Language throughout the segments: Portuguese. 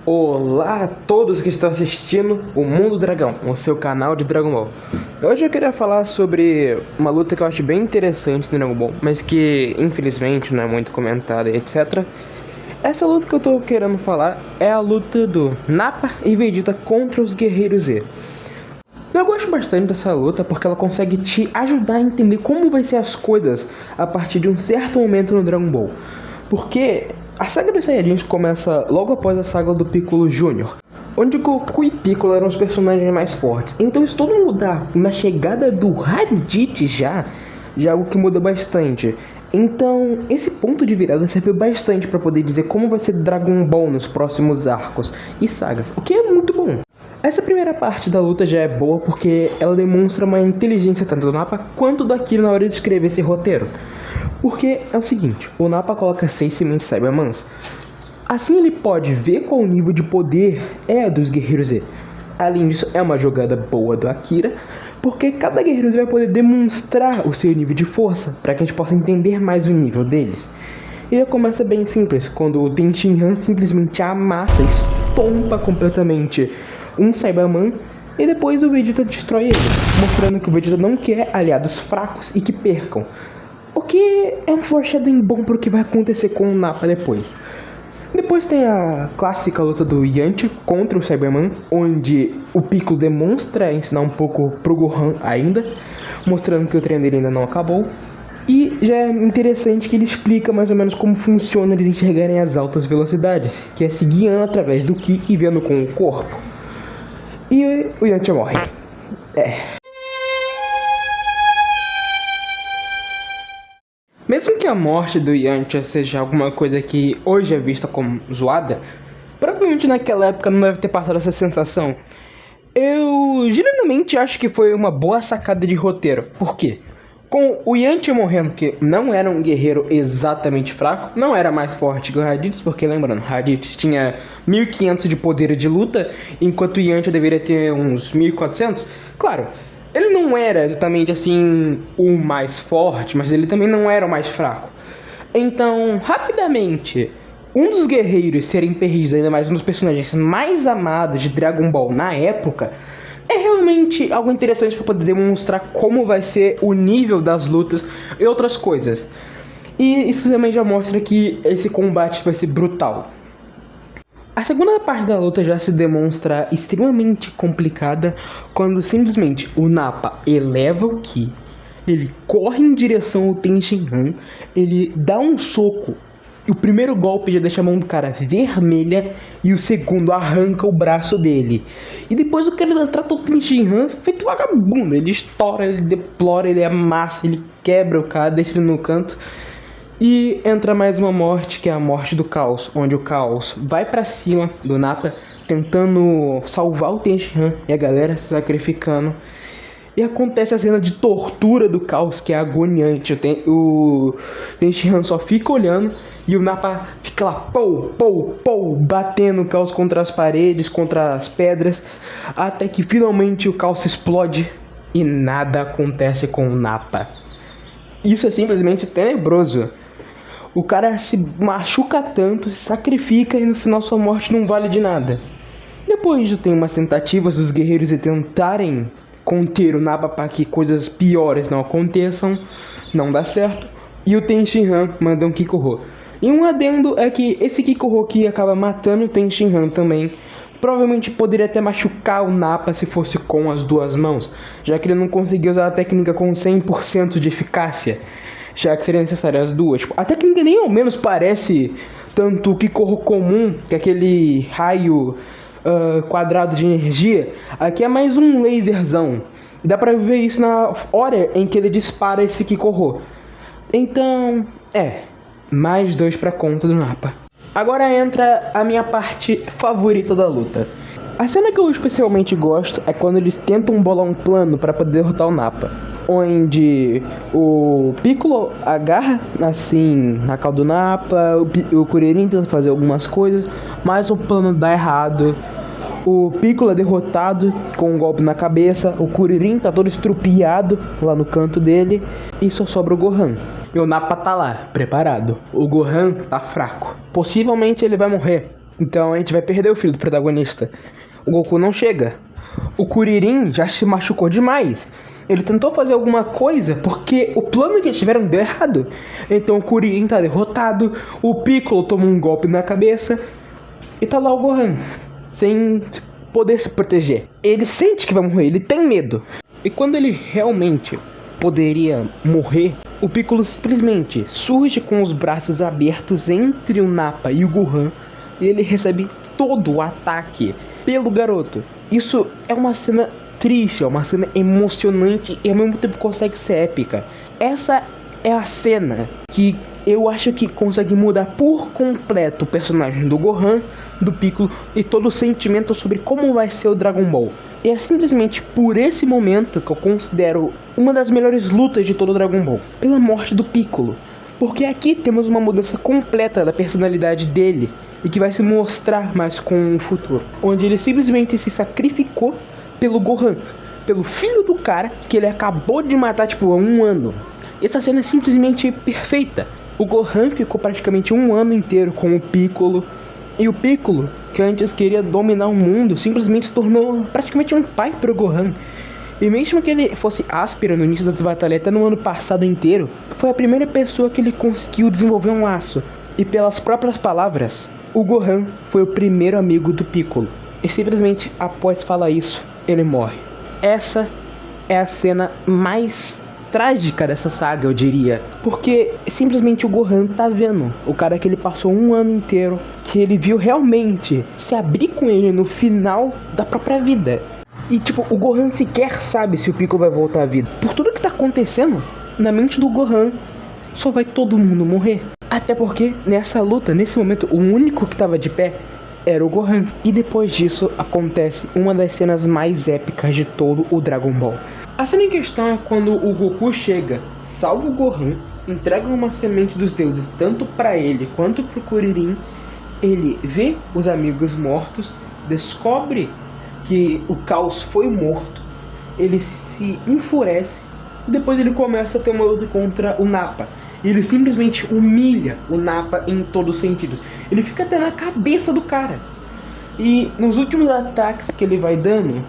Olá a todos que estão assistindo o Mundo Dragão, o seu canal de Dragon Ball. Hoje eu queria falar sobre uma luta que eu acho bem interessante no Dragon Ball, mas que infelizmente não é muito comentada e etc. Essa luta que eu tô querendo falar é a luta do Nappa e Vegeta contra os Guerreiros Z. Eu gosto bastante dessa luta porque ela consegue te ajudar a entender como vai ser as coisas a partir de um certo momento no Dragon Ball. Porque a saga dos Saiyajins começa logo após a saga do Piccolo Jr., onde Goku e Piccolo eram os personagens mais fortes. Então isso todo mudar na chegada do Raditz já é algo que muda bastante. Então esse ponto de virada serve bastante para poder dizer como vai ser Dragon Ball nos próximos arcos e sagas, o que é muito bom. Essa primeira parte da luta já é boa porque ela demonstra uma inteligência tanto do Nappa quanto do Akira na hora de escrever esse roteiro. Porque é o seguinte, o Nappa coloca 6 sementes Saibayamans. Assim ele pode ver qual o nível de poder é dos Guerreiros Z. Além disso, é uma jogada boa do Akira, porque cada Guerreiro Z vai poder demonstrar o seu nível de força, para que a gente possa entender mais o nível deles. E já começa bem simples, quando o Tenshinhan simplesmente amassa, estompa completamente um Saibaman, e depois o Vegeta destrói ele, mostrando que o Vegeta não quer aliados fracos e que percam. O que é um foreshadowing bom para o que vai acontecer com o Nappa depois. Depois tem a clássica luta do Yantia contra o Saibaman, onde o Piccolo demonstra ensinar um pouco pro Gohan ainda, mostrando que o treino dele ainda não acabou. E já é interessante que ele explica mais ou menos como funciona eles enxergarem as altas velocidades, que é se guiando através do Ki e vendo com o corpo. E o Yantia morre. Mesmo que a morte do Yantia seja alguma coisa que hoje é vista como zoada, provavelmente naquela época não deve ter passado essa sensação. Eu genuinamente acho que foi uma boa sacada de roteiro. Por quê? Com o Yantia morrendo, que não era um guerreiro exatamente fraco, não era mais forte que o Raditz, porque lembrando, Raditz tinha 1500 de poder de luta, enquanto o Yantia deveria ter uns 1400. Claro, ele não era exatamente assim o mais forte, mas ele também não era o mais fraco. Então, rapidamente, um dos guerreiros serem perdidos, ainda mais um dos personagens mais amados de Dragon Ball na época, é realmente algo interessante para poder demonstrar como vai ser o nível das lutas e outras coisas. E isso também já mostra que esse combate vai ser brutal. A segunda parte da luta já se demonstra extremamente complicada quando simplesmente o Nappa eleva o Ki, ele corre em direção ao Tenshinhan, ele dá um soco e o primeiro golpe já deixa a mão do cara vermelha e o segundo arranca o braço dele. E depois o cara trata o Tenshinhan feito vagabundo, ele estoura, ele deplora, ele amassa, ele quebra o cara, deixa ele no canto. E entra mais uma morte, que é a morte do Caos, onde o Caos vai pra cima do Nappa, tentando salvar o Tenshinhan e a galera se sacrificando. E acontece a cena de tortura do Caos, que é agoniante. O Tenshinhan só fica olhando e o Nappa fica lá, pou, batendo o Caos contra as paredes, contra as pedras, até que finalmente o Caos explode e nada acontece com o Nappa. Isso é simplesmente tenebroso. O cara se machuca tanto, se sacrifica e no final sua morte não vale de nada. Depois tem umas tentativas dos guerreiros de tentarem conter o Nappa para que coisas piores não aconteçam, não dá certo. E o Tenshinhan manda um Kikoho. E um adendo é que esse Kikoho aqui acaba matando o Tenshinhan também. Provavelmente poderia até machucar o Nappa se fosse com as duas mãos, já que ele não conseguia usar a técnica com 100% de eficácia, já que seria necessário as duas. A técnica nem ao menos parece tanto o Kikoho comum, que é aquele raio quadrado de energia. Aqui é mais um laserzão. E dá pra ver isso na hora em que ele dispara esse Kikoho. Então, mais 2 pra conta do Nappa. Agora entra a minha parte favorita da luta. A cena que eu especialmente gosto é quando eles tentam bolar um plano para poder derrotar o Nappa, onde o Piccolo agarra assim na cauda do Nappa, o Kuririn tenta fazer algumas coisas, mas o plano dá errado. O Piccolo é derrotado com um golpe na cabeça, o Kuririn tá todo estrupiado lá no canto dele e só sobra o Gohan. E o Nappa tá lá, preparado. O Gohan tá fraco. Possivelmente ele vai morrer. Então a gente vai perder o filho do protagonista. O Goku não chega. O Kuririn já se machucou demais. Ele tentou fazer alguma coisa porque o plano que eles tiveram deu errado. Então o Kuririn tá derrotado. O Piccolo tomou um golpe na cabeça. E tá lá o Gohan, sem poder se proteger. Ele sente que vai morrer, ele tem medo. E quando ele realmente poderia morrer, o Piccolo simplesmente surge com os braços abertos entre o Nappa e o Gohan. E ele recebe todo o ataque pelo garoto. Isso é uma cena triste, é uma cena emocionante e ao mesmo tempo consegue ser épica. Essa é a cena que eu acho que consegue mudar por completo o personagem do Gohan, do Piccolo e todo o sentimento sobre como vai ser o Dragon Ball. E é simplesmente por esse momento que eu considero uma das melhores lutas de todo o Dragon Ball, pela morte do Piccolo. Porque aqui temos uma mudança completa da personalidade dele e que vai se mostrar mais com o futuro, onde ele simplesmente se sacrificou pelo Gohan, pelo filho do cara que ele acabou de matar tipo há um ano. Essa cena é simplesmente perfeita. O Gohan ficou praticamente um ano inteiro com o Piccolo. E o Piccolo, que antes queria dominar o mundo, simplesmente se tornou praticamente um pai pro Gohan. E mesmo que ele fosse áspero no início das batalhas, até no ano passado inteiro, foi a primeira pessoa que ele conseguiu desenvolver um laço. E pelas próprias palavras, o Gohan foi o primeiro amigo do Piccolo. E simplesmente após falar isso, ele morre. Essa é a cena mais trágica dessa saga, eu diria. Porque simplesmente o Gohan tá vendo o cara que ele passou um ano inteiro, que ele viu realmente se abrir com ele no final da própria vida. E tipo, o Gohan sequer sabe se o Piccolo vai voltar à vida. Por tudo que tá acontecendo, na mente do Gohan, só vai todo mundo morrer. Até porque nessa luta, nesse momento, o único que tava de pé era o Gohan. E depois disso acontece uma das cenas mais épicas de todo o Dragon Ball. A cena em questão é quando o Goku chega, salva o Gohan, entrega uma semente dos deuses tanto pra ele quanto pro Kuririn. Ele vê os amigos mortos, descobre que o Caos foi morto, ele se enfurece e depois ele começa a ter uma luta contra o Nappa. Ele simplesmente humilha o Nappa em todos os sentidos. Ele fica até na cabeça do cara. E nos últimos ataques que ele vai dando,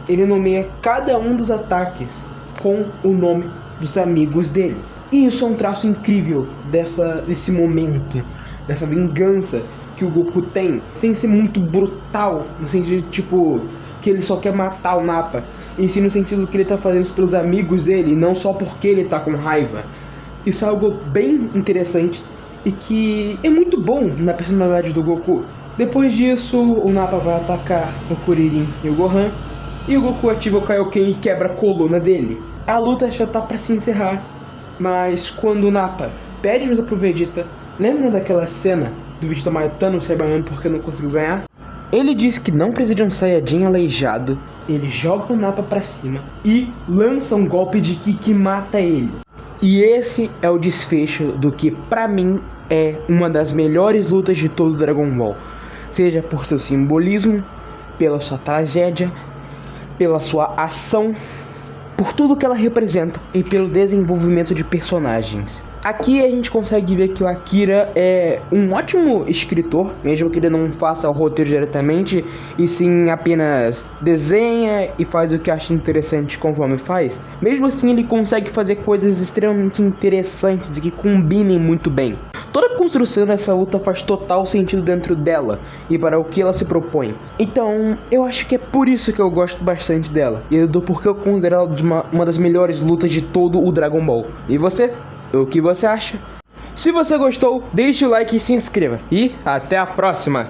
ele nomeia cada um dos ataques com o nome dos amigos dele. E isso é um traço incrível desse momento, dessa vingança que o Goku tem, sem ser muito brutal, no sentido de, tipo, que ele só quer matar o Nappa, e sim no sentido que ele tá fazendo isso pelos amigos dele, e não só porque ele tá com raiva. Isso é algo bem interessante e que é muito bom na personalidade do Goku. Depois disso, o Nappa vai atacar o Kuririn e o Gohan, e o Goku ativa o Kaioken e quebra a coluna dele. A luta já tá pra se encerrar, mas quando o Nappa pede ajuda pro Vegeta, lembra daquela cena do Vegeta matando o Saiyaman porque não conseguiu ganhar? Ele diz que não precisa de um Saiyajin aleijado, ele joga o Nappa pra cima e lança um golpe de Ki que mata ele. E esse é o desfecho do que pra mim é uma das melhores lutas de todo o Dragon Ball. Seja por seu simbolismo, pela sua tragédia, pela sua ação, por tudo que ela representa e pelo desenvolvimento de personagens. Aqui a gente consegue ver que o Akira é um ótimo escritor, mesmo que ele não faça o roteiro diretamente, e sim apenas desenha e faz o que acha interessante conforme faz. Mesmo assim ele consegue fazer coisas extremamente interessantes e que combinem muito bem. Toda a construção dessa luta faz total sentido dentro dela e para o que ela se propõe. Então eu acho que é por isso que eu gosto bastante dela, e do porquê eu considero ela uma das melhores lutas de todo o Dragon Ball. E você? O que você acha? Se você gostou, deixe o like e se inscreva. E até a próxima!